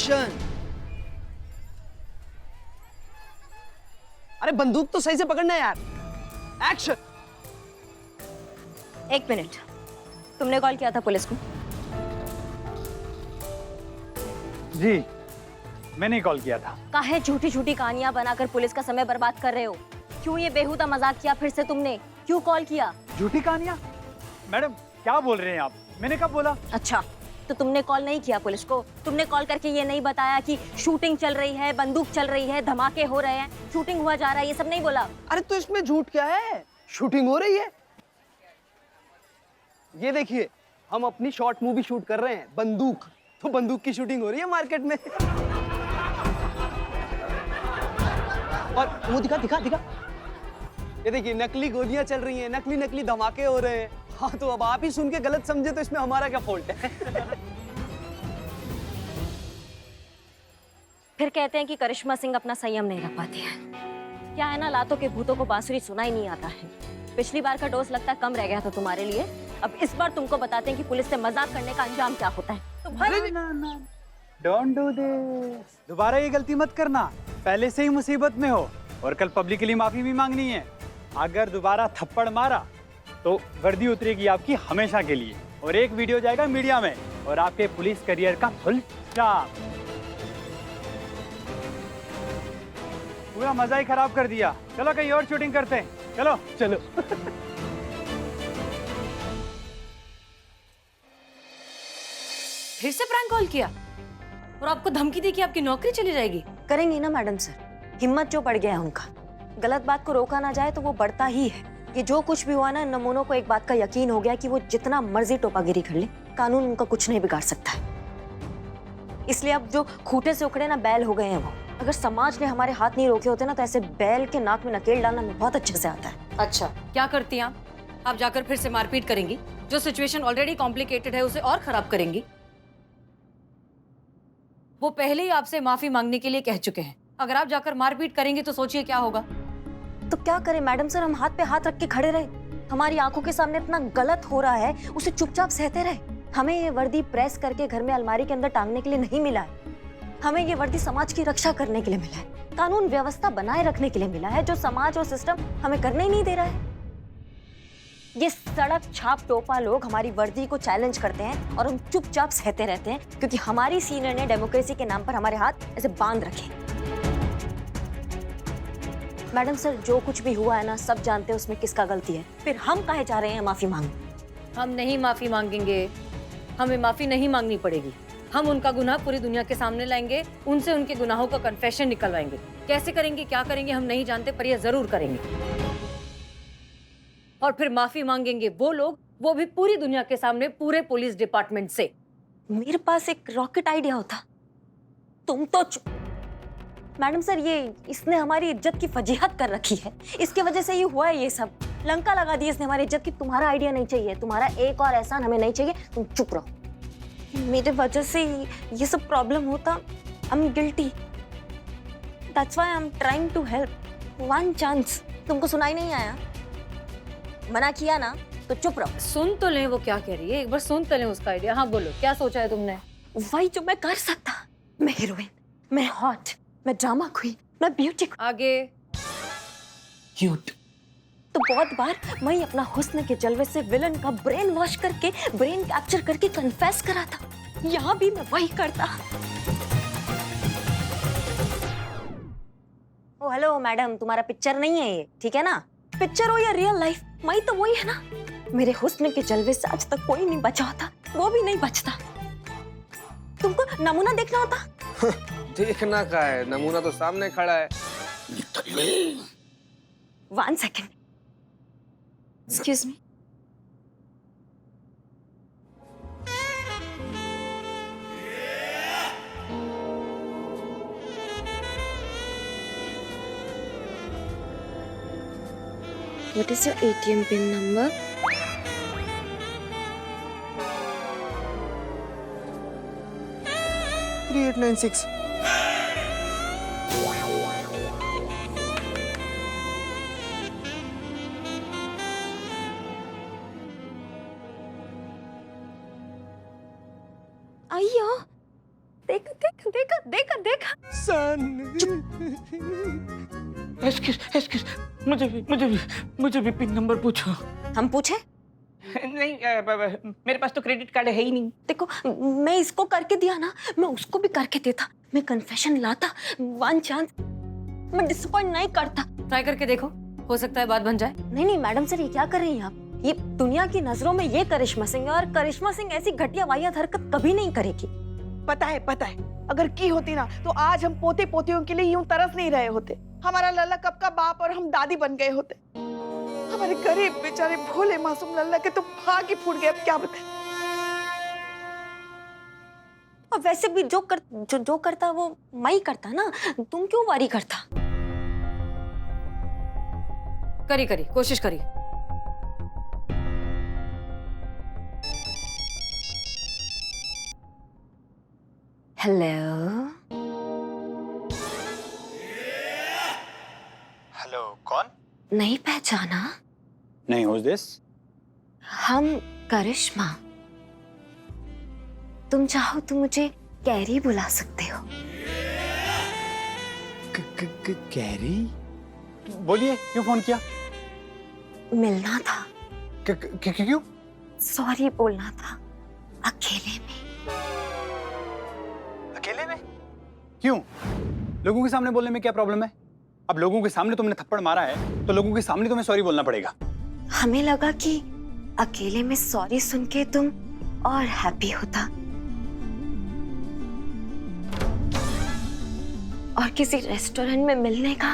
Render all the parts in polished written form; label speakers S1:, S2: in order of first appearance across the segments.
S1: Action. अरे बंदूक तो सही से पकड़ना यार। एक्शन।
S2: एक मिनट, तुमने कॉल किया था पुलिस को?
S3: जी, मैंने ही कॉल किया था।
S2: काहे झूठी झूठी कहानियां बनाकर पुलिस का समय बर्बाद कर रहे हो? क्यों ये बेहुदा मजाक किया फिर से तुमने? क्यों कॉल किया?
S3: झूठी कहानियां? मैडम क्या बोल रहे हैं आप? मैंने कब बोला?
S2: अच्छा, तो तुमने कॉल नहीं किया पुलिस को? तुमने कॉल करके ये नहीं बताया कि शूटिंग चल रही है, बंदूक चल रही है, धमाके हो रहे हैं, शूटिंग हुआ जा रहा है, ये सब नहीं बोला?
S1: अरे तो इसमें झूठ क्या है? शूटिंग हो रही है। ये देखिए, हम अपनी शॉर्ट मूवी शूट कर रहे हैं, बंदूक। तो बंदूक की शूटिंग हो रही है मार्केट में। और वो दिखा दिखा दिखा, ये देखिए नकली गोलियां चल रही हैं, नकली नकली धमाके हो रहे हैं। हाँ तो अब आप ही सुन के गलत समझे तो इसमें हमारा क्या फॉल्ट है?
S2: फिर कहते हैं कि करिश्मा सिंह अपना संयम नहीं रख पाती है। क्या है ना, लातों के भूतों को बांसुरी सुना ही नहीं आता है। पिछली बार का डोज लगता है कम रह गया था तुम्हारे लिए। अब इस बार तुमको बताते हैं कि पुलिस से मजाक करने का अंजाम क्या होता है। तुम्हारे
S3: डोंट डू दिस। दोबारा ये गलती मत करना। पहले से ही मुसीबत में हो और कल पब्लिकली माफी भी मांगनी है। अगर दोबारा थप्पड़ मारा तो वर्दी उतरेगी आपकी हमेशा के लिए और एक वीडियो जाएगा मीडिया में और आपके पुलिस करियर का फुल स्टॉप। पूरा मजा ही खराब कर दिया। चलो कहीं और शूटिंग करते हैं। चलो
S1: चलो।
S4: फिर से प्रैंक कॉल किया और आपको धमकी दी कि आपकी नौकरी चली जाएगी।
S2: करेंगी ना मैडम सर, हिम्मत जो बढ़ गया है उनका। गलत बात को रोका ना जाए तो वो बढ़ता ही है। ये जो कुछ भी हुआ ना, नमूनों को एक बात का यकीन हो गया कि वो जितना मर्जी टोपागिरी कर ले, कानून उनका कुछ नहीं बिगाड़ सकता है। इसलिए अब जो खूंटे से उखड़े ना बैल हो गए हैं वो। अगर समाज ने हमारे हाथ नहीं रोके होते ना तो ऐसे बैल के नाक में नकेल डालना बहुत अच्छे से आता है।
S4: अच्छा, क्या करती हैं आप जाकर फिर से मारपीट करेंगी? जो सिचुएशन ऑलरेडी कॉम्प्लिकेटेड है उसे और खराब करेंगी। वो पहले ही आपसे माफी मांगने के लिए कह चुके हैं। अगर आप जाकर मारपीट करेंगी तो सोचिए क्या होगा।
S2: तो क्या करें मैडम सर, हम हाथ पे हाथ रख के खड़े रहे? हमारी आंखों के सामने इतना गलत हो रहा है, उसे चुपचाप सहते रहे? हमें ये वर्दी प्रेस करके घर में अलमारी के अंदर टांगने के लिए नहीं मिला है। हमें ये वर्दी समाज की रक्षा करने के लिए मिला है, कानून व्यवस्था बनाए रखने के लिए मिला है, जो समाज और सिस्टम हमें करने ही नहीं दे रहा है। ये सड़क छाप टोपा लोग हमारी वर्दी को चैलेंज करते हैं और हम चुपचाप सहते रहते हैं क्योंकि हमारी सीनियर ने डेमोक्रेसी के नाम पर हमारे हाथ ऐसे बांध रखे। मैडम सर, जो कुछ भी हुआ है ना, सब जानते हैं उसमें किसका गलती है। फिर हम काहे जा रहे हैं माफी मांगने?
S4: हम नहीं माफी मांगेंगे, हमें माफी नहीं मांगनी पड़ेगी। हम उनका गुनाह पूरी दुनिया के सामने लाएंगे, उनसे उनके गुनाहों का कन्फेशन निकलवाएंगे। कैसे करेंगे, क्या करेंगे हम नहीं जानते, पर यह जरूर करेंगे। और फिर माफी मांगेंगे वो लोग, वो भी पूरी दुनिया के सामने, पूरे पुलिस डिपार्टमेंट से।
S2: मेरे पास एक रॉकेट आइडिया होता। तुम तो मैडम सर, ये इसने हमारी इज्जत की फजीहत कर रखी है। इसकी वजह से ये हुआ है, ये सब लंका लगा दी इसने हमारी इज्जत की। तुम्हारा आइडिया नहीं चाहिए, तुम्हारा एक और एहसान हमें नहीं चाहिए। तुम चुप रहो। मेरे वजह से ये सब प्रॉब्लम होता। I am guilty, that's why I am trying to help. One chance. तुमको सुनाई नहीं आया? मना किया ना तो चुप रहो।
S4: सुन तो लें वो क्या कह रही है, एक बार सुन तो लें उसका आइडिया। हाँ बोलो, क्या सोचा है तुमने?
S2: वही जो मैं कर सकता। मैं हीरोइन, मैं हॉट, मैं ड्रामा क्वीन, मैं ब्यूटी
S4: आगे
S1: क्यूट।
S2: तो बहुत बार मैं ही अपना हुस्न के जलवे से विलन का ब्रेन वॉश करके, ब्रेन कैप्चर करके कन्फेस करा था। यहाँ भी मैं वही करता। ओ हेलो मैडम, तुम्हारा पिक्चर नहीं है ये, ठीक है ना? पिक्चर हो या रियल लाइफ, मैं तो वही है ना। मेरे हुस्न के जलवे से आज तक कोई नहीं बचा होता, वो भी नहीं बचता। तुमको नमूना देखना होता।
S5: देखना का है, नमूना तो सामने खड़ा है।
S2: One second, excuse me. What is your ATM PIN number?
S1: Three 896।
S2: अय्यो, देख देख, देखा देखा देखा।
S6: एक्सक्यूज मुझे भी पिन नंबर पूछो।
S2: हम पूछे?
S6: नहीं मेरे पास तो क्रेडिट कार्ड है ही नहीं।
S2: देखो मैं इसको करके दिया ना, मैं उसको भी करके देता, मैं कन्फेशन लाता, वन चांस, मैं डिसअपॉइंट नहीं करता।
S4: ट्राई करके देखो, हो सकता है बात बन जाए।
S2: नहीं नहीं मैडम सर, ये क्या कर रही हैं आप? ये दुनिया की नजरों में ये करिश्मा सिंह है, और करिश्मा सिंह ऐसी घटिया वाहियात हरकत कभी नहीं करेगी।
S7: पता है, अगर की होती ना तो आज हम पोते पोतियों के लिए यूं तरस नहीं रहे होते। हमारा लल्ला कब का बाप और हम दादी बन गए होते। हमारे गरीब बेचारे भोले मासूम लल्ला के तो भाग ही फूट गए, अब क्या बताएं।
S2: और वैसे भी जो करता वो मैं ही करता ना, तुम क्यों वारी करता?
S4: करी कोशिश करी।
S2: हेलो
S3: हेलो, कौन?
S2: नहीं पहचाना?
S3: नहीं, who's this?
S2: हम करिश्मा। तुम चाहो तो मुझे कैरी बुला सकते हो।
S3: कैरी? बोलिए, क्यों फोन किया?
S2: मिलना था।
S3: क्यों?
S2: सॉरी बोलना था, अकेले में।
S3: अकेले में? क्यों? लोगों के सामने बोलने में क्या प्रॉब्लम है? अब लोगों के सामने तुमने थप्पड़ मारा है तो लोगों के सामने तुम्हें सॉरी बोलना पड़ेगा।
S2: हमें लगा कि अकेले में सॉरी सुन के तुम और हैप्पी होता, और किसी रेस्टोरेंट में मिलने का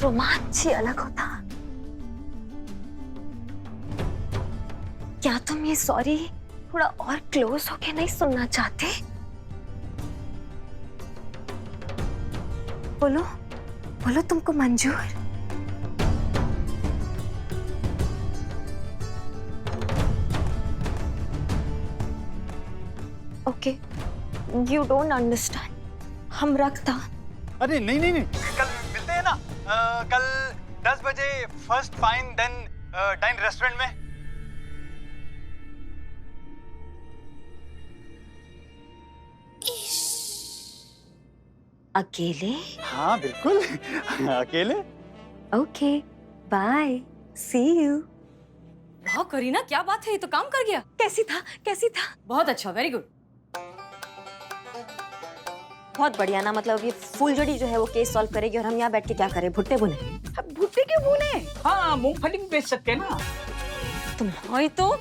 S2: रोमांच ही अलग होता। क्या तुम ये सॉरी थोड़ा और क्लोज होके नहीं सुनना चाहते? बोलो बोलो, तुमको मंजूर? Okay, you don't understand. हम रखता।
S3: अरे नहीं, कल मिलते हैं ना। कल 10 बजे first fine then dine restaurant में।
S2: अकेले?
S3: हाँ बिल्कुल अकेले।
S2: Okay bye, see you.
S4: वाह करीना, क्या बात है, ये तो काम कर गया।
S2: कैसी था?
S4: बहुत अच्छा, वेरी गुड।
S2: बहुत बढ़िया ना, मतलब ये फुलझड़ी जो है वो केस सॉल्व करेगी, और हम यहाँ बैठ के क्या करें, भुट्टे बुने।
S7: अब भुट्टे क्यों भूने?
S6: हाँ, मूंगफली भी बेच सकते हैं ना।
S2: तुम्हारी तो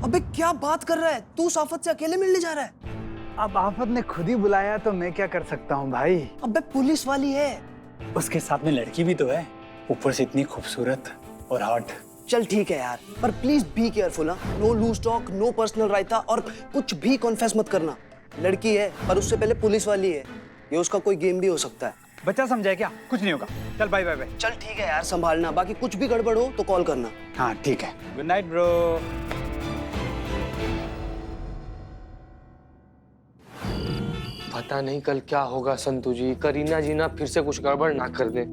S1: अबे क्या बात कर रहा है तू? साफत से अकेले मिलने जा रहा है?
S3: अब आफत ने खुद ही बुलाया तो मैं क्या कर सकता हूँ भाई।
S1: अबे पुलिस वाली है।
S3: उसके साथ में लड़की भी तो है, ऊपर से इतनी खूबसूरत और हॉट।
S1: चल ठीक है यार, पर please be careful. No loose talk, no personal रायता, और कुछ भी कॉन्फेस मत करना। लड़की है पर उससे पहले पुलिस वाली है, ये उसका कोई गेम भी हो सकता है।
S3: बच्चा समझा है क्या? कुछ नहीं होगा। चल बाय बाय बाय।
S1: चल ठीक है यार, संभालना, बाकी कुछ भी गड़बड़ हो तो कॉल करना।
S3: हाँ ठीक है, गुड नाइट ब्रो।
S5: पता नहीं कल क्या होगा संतू जी, करीना जी ना फिर से कुछ गड़बड़ ना कर दे।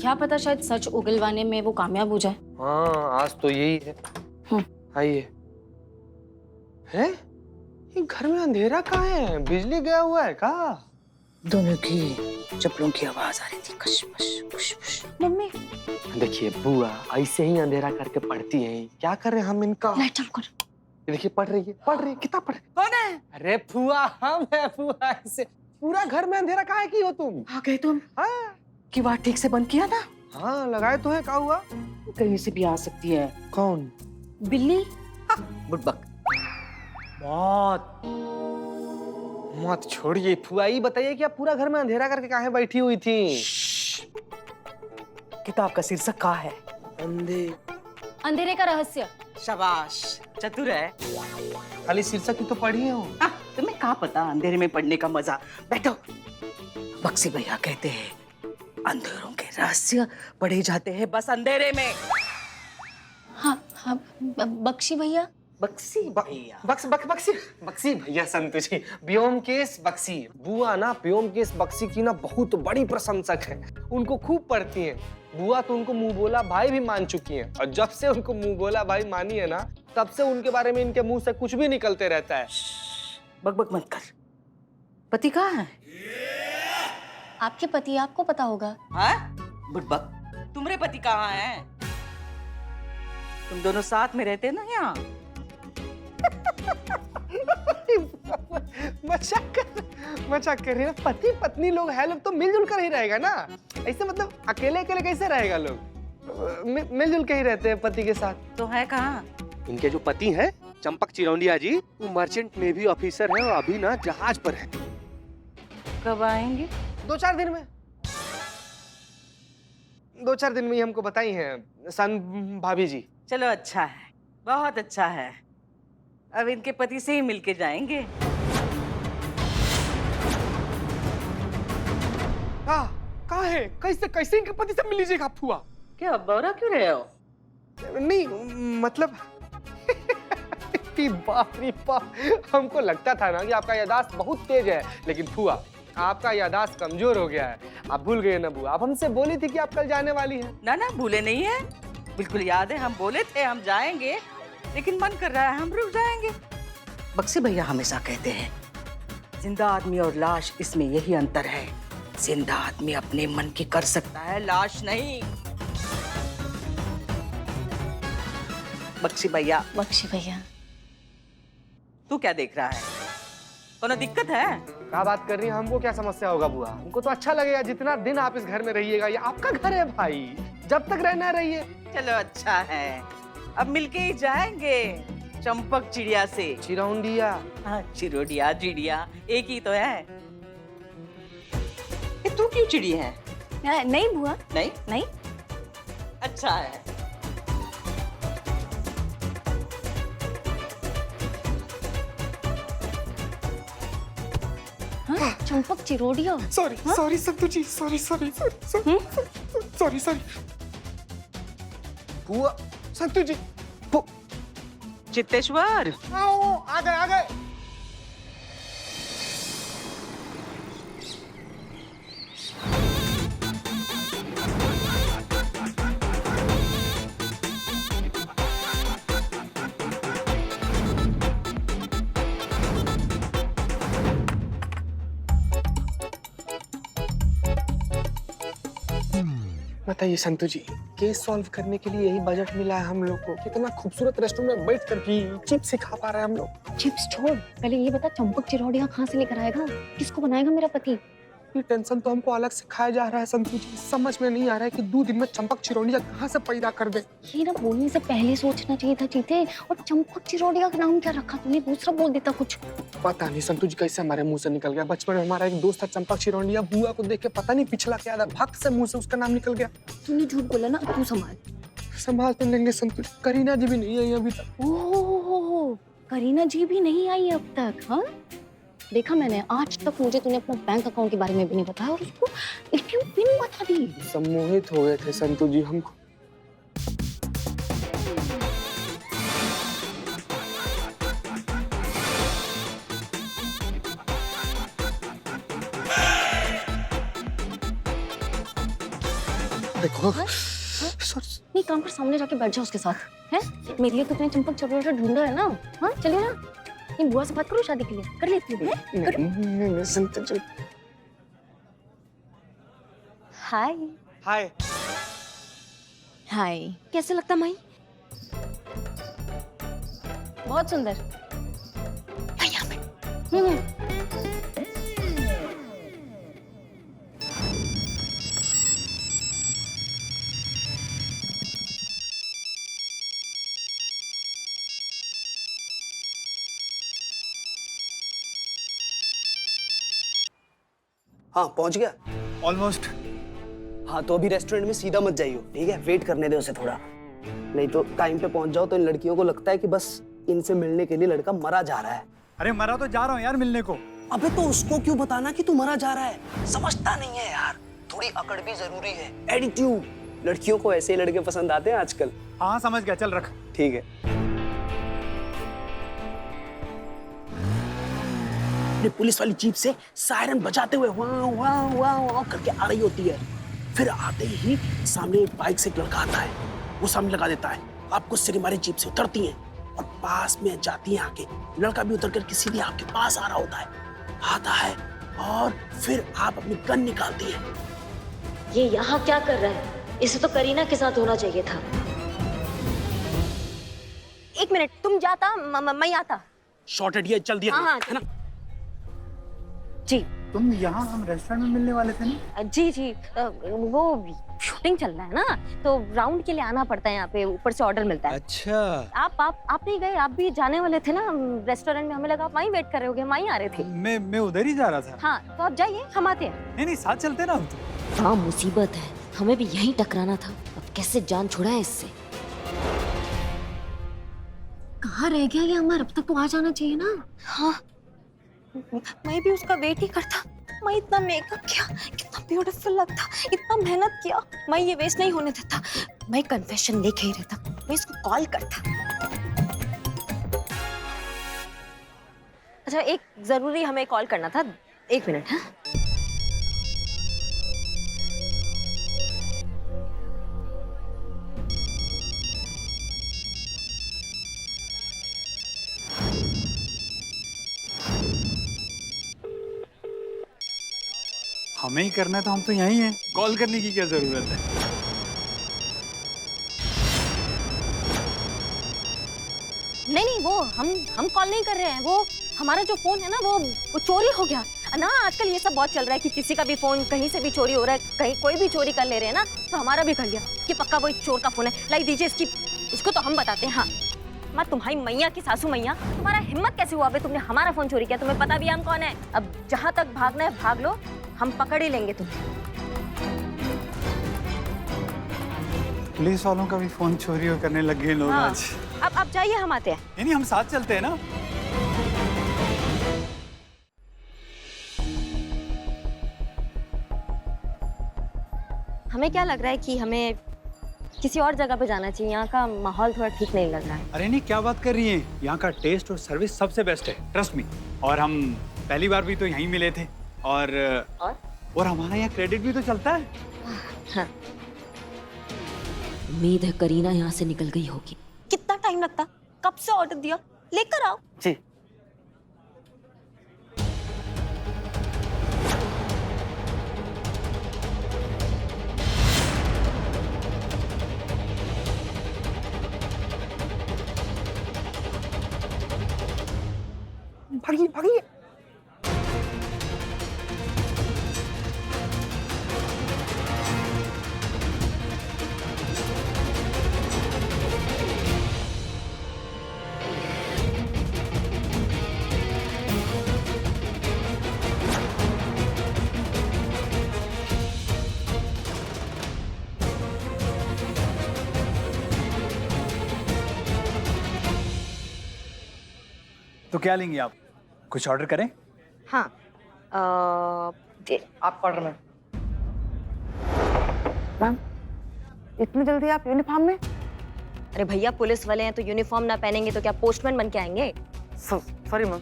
S8: क्या पता शायद सच उगलवाने में वो कामयाब हो जाए।
S5: हाँ आज तो यही है। आइए। हैं? ये घर में अंधेरा कहाँ है? बिजली गया हुआ है का?
S6: दोनों की चप्पलों की आवाज आ रही थी, कशमश खुशबुश।
S8: मम्मी
S5: देखिए बुआ ऐसे ही अंधेरा करके पढ़ती हैं। क्या कर रहे हैं हम इनका?
S8: लाइट ऑफ कर।
S5: ये देखिए पढ़ रही है, किताब पढ़। कौन है? अरे फुआ, हम है फुआ। ऐसे पूरा घर में अंधेरा काहे की हो तुम?
S6: आ गए तुम?
S5: हाँ
S6: की बात ठीक से बंद किया ना?
S5: हाँ लगाए तो है, क्या हुआ?
S6: कहीं से भी आ सकती है।
S5: कौन?
S8: बिल्ली।
S6: बुड़बक।
S5: मौत। मत छोड़िए फुआ, ये बताइए कि आप पूरा घर में अंधेरा करके काहे बैठी हुई थी?
S6: किताब का शीर्षक क्या है?
S8: अंधेरे का रहस्य।
S6: शाबाश, चतुर है।
S5: खाली शीर्षक ही तो पढ़ी हो।
S6: तुम्हें क्या पता अंधेरे में पढ़ने का मजा। बैठो। बक्सी भैया कहते हैं अंधेरों के रहस्य पढ़े जाते हैं बस अंधेरे में।
S8: हाँ हाँ, बख्शी भैया।
S6: बक्सी भैया।
S5: बक्सी भैया संतु जी, ब्योमकेश बक्सी। बुआ ना ब्योमकेश बक्सी की ना बहुत बड़ी प्रशंसक है, उनको खूब पढ़ती हैं। बुआ तो उनको मुंह बोला भाई भी मान चुकी हैं, और जब से उनको मुंह बोला भाई मानी है ना, तब से उनके बारे में इनके मुंह से कुछ भी निकलते रहता है।
S6: बकबक मत कर। पति कहाँ है?
S8: आपके पति, आपको पता होगा।
S6: हाँ? बुड़बक, तुम्हारे पति कहाँ है? तुम दोनों साथ में रहते ना यहाँ?
S5: मजाक कर रही है। पति पत्नी लोग है, लोग तो मिलजुल कर ही रहेगा ना। ऐसे मतलब अकेले अकेले कैसे रहेगा लोग? मिलजुल के ही रहते हैं पति के साथ।
S6: तो है कहाँ?
S5: इनके जो पति हैं चंपक चिरौंडिया जी, वो मर्चेंट नेवी ऑफिसर है और अभी ना जहाज पर है।
S6: कब आएंगे?
S5: 2-4 दिन में। 2-4 दिन में ही हमको बताई हैं सन भाभी जी।
S6: चलो अच्छा है, बहुत अच्छा है। अब इनके पति से ही मिलके जाएंगे।
S5: कहाँ है? कैसे कैसे इनके पति से मिल लीजिएगा आप हुआ?
S6: क्या बौरा क्यों रहे हो?
S5: नहीं मतलब बाप रे बाप, हमको लगता था ना कि आपका याददाश्त बहुत तेज है, लेकिन फुआ आपका याददाश्त कमजोर हो गया है। आप भूल गए ना बुआ, आप हमसे बोली थी कि आप कल जाने वाली हैं।
S6: ना ना, भूले नहीं है, बिल्कुल याद है। हम बोले थे हम जाएंगे, लेकिन मन कर रहा है हम रुक जाएंगे। बक्सी भैया हमेशा कहते हैं जिंदा आदमी और लाश, इसमें यही अंतर है। जिंदा आदमी अपने मन की कर सकता है, लाश नहीं। बक्सी भैया।
S8: बख्शी भैया।
S6: तू क्या देख रहा है? कोनो दिक्कत है?
S5: क्या बात कर रही हैं? हमको क्या समस्या होगा बुआ? हमको तो अच्छा लगेगा जितना दिन आप इस घर में रहिएगा। ये आपका घर है भाई, जब तक रहना रहिए।
S6: चलो अच्छा है, अब मिलके ही जाएंगे चंपक चिड़िया से।
S5: चिरौंडिया?
S6: हाँ, चिरोडिया चिड़िया एक ही तो है। ये तू क्यों चिड़ी है?
S8: नहीं बुआ,
S6: नहीं
S8: नहीं।
S6: अच्छा है।
S8: हाँ, चंपक चिरोडिया।
S5: सॉरी संतु जी, सॉरी बुआ। संतु जी
S6: चित्तेश्वर,
S5: आओ, आ गए। बताइए संतु जी, केस सॉल्व करने के लिए यही बजट मिला है हम लोग को। कितना खूबसूरत रेस्टोरेंट में बैठ कर भी चिप्स खा पा रहे हैं हम लोग।
S8: चिप्स छोड़, पहले ये बता चंपक चिरोडिया कहाँ से लेकर आएगा? किसको बनाएगा मेरा पति?
S5: ये टेंशन तो हमको अलग से खाया जा रहा है संतु जी। समझ में नहीं आ रहा है कि 2 दिन में चंपक चिरौंडिया कहाँ से पैदा कर दे।
S8: ये ना बोलने से पहले सोचना चाहिए था चीते। और चंपक चिरोडिया का नाम क्या रखा तूने? दूसरा बोल देता कुछ।
S5: पता नहीं संतु जी कैसे हमारे मुंह से निकल गया। बचपन में हमारा एक दोस्त था चंपक चिरौंडिया, बुआ को देख के पता नहीं पिछला क्या था, भक्त से मुंह से उसका नाम निकल गया।
S8: तूने झूठ बोला ना, अब तू
S5: संभाल तो लेंगे संतु जी। करीना जी भी नहीं आई अभी तक।
S8: ओह, करीना जी भी नहीं आई अब तक? हाँ, देखा मैंने, आज तक मुझे तूने अपना बैंक अकाउंट के बारे में भी नहीं बताया और उसको एटीएम पिन बता दी।
S5: सम्मोहित हो गए थे संतु जी हमको। देखो
S8: नहीं, काम पर सामने जाके बैठ जा उसके साथ। हैं? मेरे लिए तो तूने चंपक चिरोडिया ढूंढा है ना? हाँ, चलिए ना। नहीं, बुआ से बात करो, शादी के लिए कर लेती हूँ।
S5: नहीं संतु जी।
S8: हाय।
S5: हाय।
S8: हाय, कैसे लगता माई? बहुत सुंदर। भैया मैं।
S1: हाँ पहुंच गया
S3: ऑलमोस्ट।
S1: हाँ तो अभी रेस्टोरेंट में सीधा मत जाइयो, ठीक है? वेट करने दे उसे थोड़ा, नहीं तो टाइम पे पहुंच जाओ तो इन लड़कियों को लगता है कि बस इनसे मिलने के लिए लड़का मरा जा रहा है।
S3: अरे मरा तो जा रहा हूँ यार मिलने को।
S1: अबे तो उसको क्यों बताना कि तू मरा जा रहा है? समझता नहीं है यार, थोड़ी अकड़ भी जरूरी है। एटीट्यूड, लड़कियों को ऐसे लड़के पसंद आते हैं आजकल।
S3: हाँ समझ गया, चल रख।
S1: ठीक है।
S9: अपनी पुलिस वाली जीप से सायरन बजाते हुए वाह वाह वाह वाह करके आ रही होती है। फिर आते ही सामने एक बाइक से एक लड़का आता है, वो सामने लगा देता है। आप गुस्से के मारे जीप से उतरती हैं और पास में जाती हैं आके। लड़का भी उतर करके सीधे आपके पास आ रहा होता है, आता है और फिर आप अपनी गन निकालती हैं।
S2: ये यहाँ क्या कर रहा है? इसे तो करीना के साथ होना चाहिए था। एक मिनट, तुम जाता, मैं आता।
S9: शॉर्टेड ये जल्दी
S2: हाँ,
S9: है ना?
S2: जी
S3: तुम यहाँ हम रेस्टोरेंट में मिलने वाले थे ना?
S2: जी वो शूटिंग चल रहा है ना, तो राउंड के लिए आना पड़ता है यहाँ पे, ऊपर से ऑर्डर मिलता है।
S3: अच्छा।
S2: आप नहीं गए? आप भी जाने वाले थे ना रेस्टोरेंट में, हमें लगा आप वहीं वेट कर रहे होगे, हम वहीं आ रहे थे।
S3: मैं उधर ही जा रहा था।
S2: हाँ तो आप जाइए, हम आते हैं।
S3: नहीं साथ चलते ना हम तो।
S2: हाँ मुसीबत है, हमें भी यहीं टकराना था। अब कैसे जान छुड़ा है इससे?
S8: कहाँ रह गया ये अमर? अब तक तो आ जाना चाहिए ना।
S2: हाँ मैं भी उसका वेट ही करता। मैं इतना मेकअप किया, कितना ब्यूटीफुल लगता, इतना मेहनत किया, मैं ये वेस्ट नहीं होने देता। मैं कन्फेशन लेके ही रहता, मैं इसको कॉल करता। अच्छा एक जरूरी हमें कॉल करना था, 1 मिनट। हाँ
S3: हमें ही करना है तो हम तो यहीं हैं, कॉल करने की क्या जरूरत है?
S2: नहीं वो हम कॉल नहीं कर रहे हैं, वो हमारा जो फोन है ना वो चोरी हो गया ना। आजकल ये सब बहुत चल रहा है कि किसी का भी फोन कहीं से भी चोरी हो रहा है, कहीं कोई भी चोरी कर ले रहे हैं ना, तो हमारा भी कर लिया कि पक्का वो एक चोर का फोन है। लाई दीजिए इसको तो हम बताते हैं। हाँ मैं तुम्हारी मैया की सासू मैया, तुम्हारा हिम्मत कैसे हुआ बे? तुमने हमारा फोन चोरी किया, तुम्हें पता भी हम कौन है। अब जहाँ तक भागना है भाग लो, हम पकड़ ही लेंगे तुम्हें।
S3: पुलिस वालों का भी फोन चोरी करने लग गए लोग आज।
S2: अब जाइए, हम आते हैं।
S3: नहीं हम साथ चलते हैं ना।
S2: हमें क्या लग रहा है कि हमें किसी और जगह पे जाना चाहिए, यहाँ का माहौल थोड़ा ठीक नहीं लग रहा है।
S3: अरे नहीं क्या बात कर रही हैं, यहाँ का टेस्ट और सर्विस सबसे बेस्ट है, ट्रस्ट मी। और हम पहली बार भी तो यहीं मिले थे और हमारा यहाँ क्रेडिट भी तो चलता है।
S2: हाँ।
S10: उम्मीद है करीना यहाँ से निकल गई होगी।
S2: कितना टाइम लगता? कब से ऑर्डर दिया, लेकर आओ।
S1: जी
S9: भागिए भागिए।
S3: तो क्या लेंगे आप? कुछ ऑर्डर करें?
S2: हाँ
S6: आपका ऑर्डर में।
S7: मैम इतनी जल्दी आप यूनिफॉर्म में?
S2: अरे भैया पुलिस वाले हैं तो यूनिफॉर्म ना पहनेंगे तो क्या पोस्टमैन बन के आएंगे?
S6: Sorry ma'am.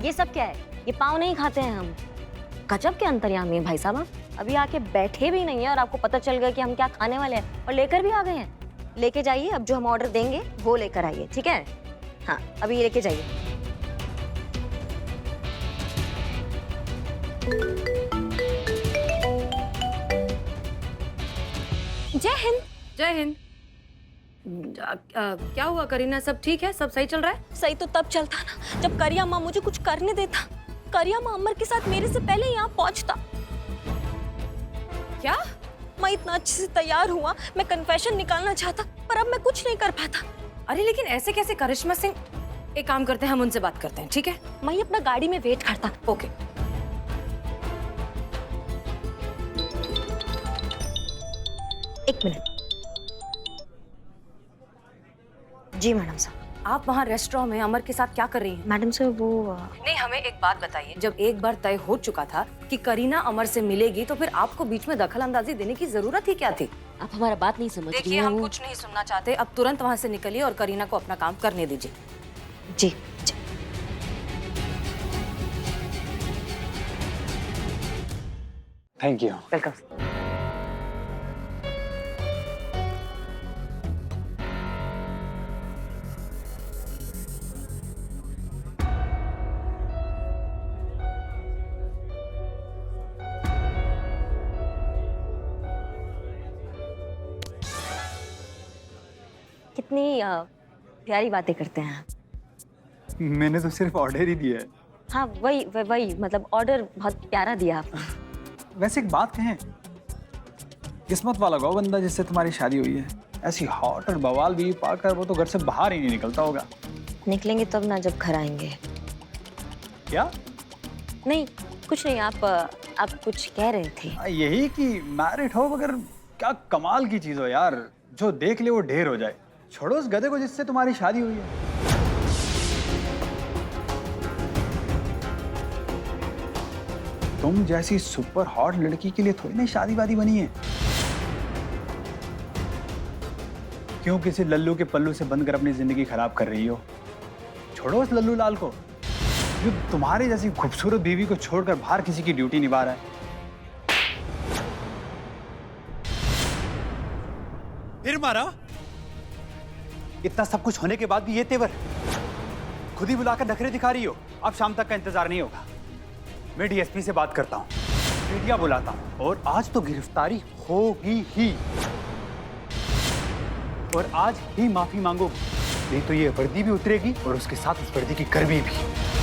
S2: ये सब क्या है? ये पाव नहीं खाते हैं हम। गजब के अंतर्यामी है भाई साहब आप। अभी आके बैठे भी नहीं है और आपको पता चल गया कि हम क्या खाने वाले हैं और लेकर भी आ गए हैं। लेके जाइए, अब जो हम ऑर्डर देंगे वो लेकर आइए, ठीक है? हाँ अभी लेके जाइए। जय हिंद।
S4: जय हिंद। क्या हुआ करीना, सब ठीक है? सब सही चल रहा है?
S2: सही तो तब चलता ना जब करिया माँ मुझे कुछ करने देता। करिया माँ अमर के साथ मेरे से पहले यहाँ पहुंचता।
S4: क्या?
S2: मैं इतना अच्छे से तैयार हुआ, मैं कन्फेशन निकालना चाहता, पर अब मैं कुछ नहीं कर पाता।
S4: अरे लेकिन ऐसे कैसे करिश्मा सिंह? एक काम करते हैं, हम उनसे बात करते हैं, ठीक है?
S2: मैं अपना गाड़ी में वेट करता।
S4: ओके।
S2: एक मिनट। जी मैडम साहब।
S4: आप वहाँ रेस्टोरेंट में अमर के साथ क्या कर रही हैं?
S2: मैडम से वो
S4: नहीं, हमें एक बात बताइए, जब एक बार तय हो चुका था कि करीना अमर से मिलेगी तो फिर आपको बीच में दखल अंदाजी देने की जरूरत ही क्या थी?
S10: आप हमारा बात नहीं समझ रही
S4: देखिए
S10: हैं।
S4: हम कुछ नहीं सुनना चाहते, अब तुरंत वहाँ से निकलिए और करीना को अपना काम करने दीजिए।
S2: जी जी।
S3: Thank you.
S4: वेलकम।
S2: कितनी प्यारी बातें करते हैं आप।
S3: मैंने तो सिर्फ ऑर्डर ही दिया है।
S2: हाँ वही मतलब ऑर्डर बहुत प्यारा दिया आपने।
S3: वैसे एक बात कहें, किस्मत वाला गो बंदा जिससे तुम्हारी शादी हुई है। ऐसी हॉट और बवाल बीवी पाकर वो तो घर से बाहर ही नहीं निकलता होगा।
S2: निकलेंगे तब ना जब घर आएंगे।
S3: क्या?
S2: नहीं कुछ नहीं, आप कुछ कह रहे थे।
S3: यही कि मैरिड हो मगर क्या कमाल की चीज हो यार, जो देख ले वो ढेर हो जाए। छोड़ो उस गधे को जिससे तुम्हारी शादी हुई है। तुम जैसी सुपर हॉट लड़की के लिए थोड़ी ना शादी वादी बनी है। क्यों किसी लल्लू के पल्लू से बंद कर अपनी जिंदगी खराब कर रही हो? छोड़ो उस लल्लू लाल को जो तुम्हारी जैसी खूबसूरत बीवी को छोड़कर बाहर किसी की ड्यूटी निभा रहा है। फिर मारा? इतना सब कुछ होने के बाद भी ये तेवर? खुद ही बुलाकर नखरे दिखा रही हो। अब शाम तक का इंतजार नहीं होगा। मैं डीएसपी से बात करता हूँ, मीडिया बुलाता हूँ और आज तो गिरफ्तारी होगी ही। और आज ही माफी मांगोगी, नहीं तो ये वर्दी भी उतरेगी और उसके साथ उस वर्दी की गर्मी भी।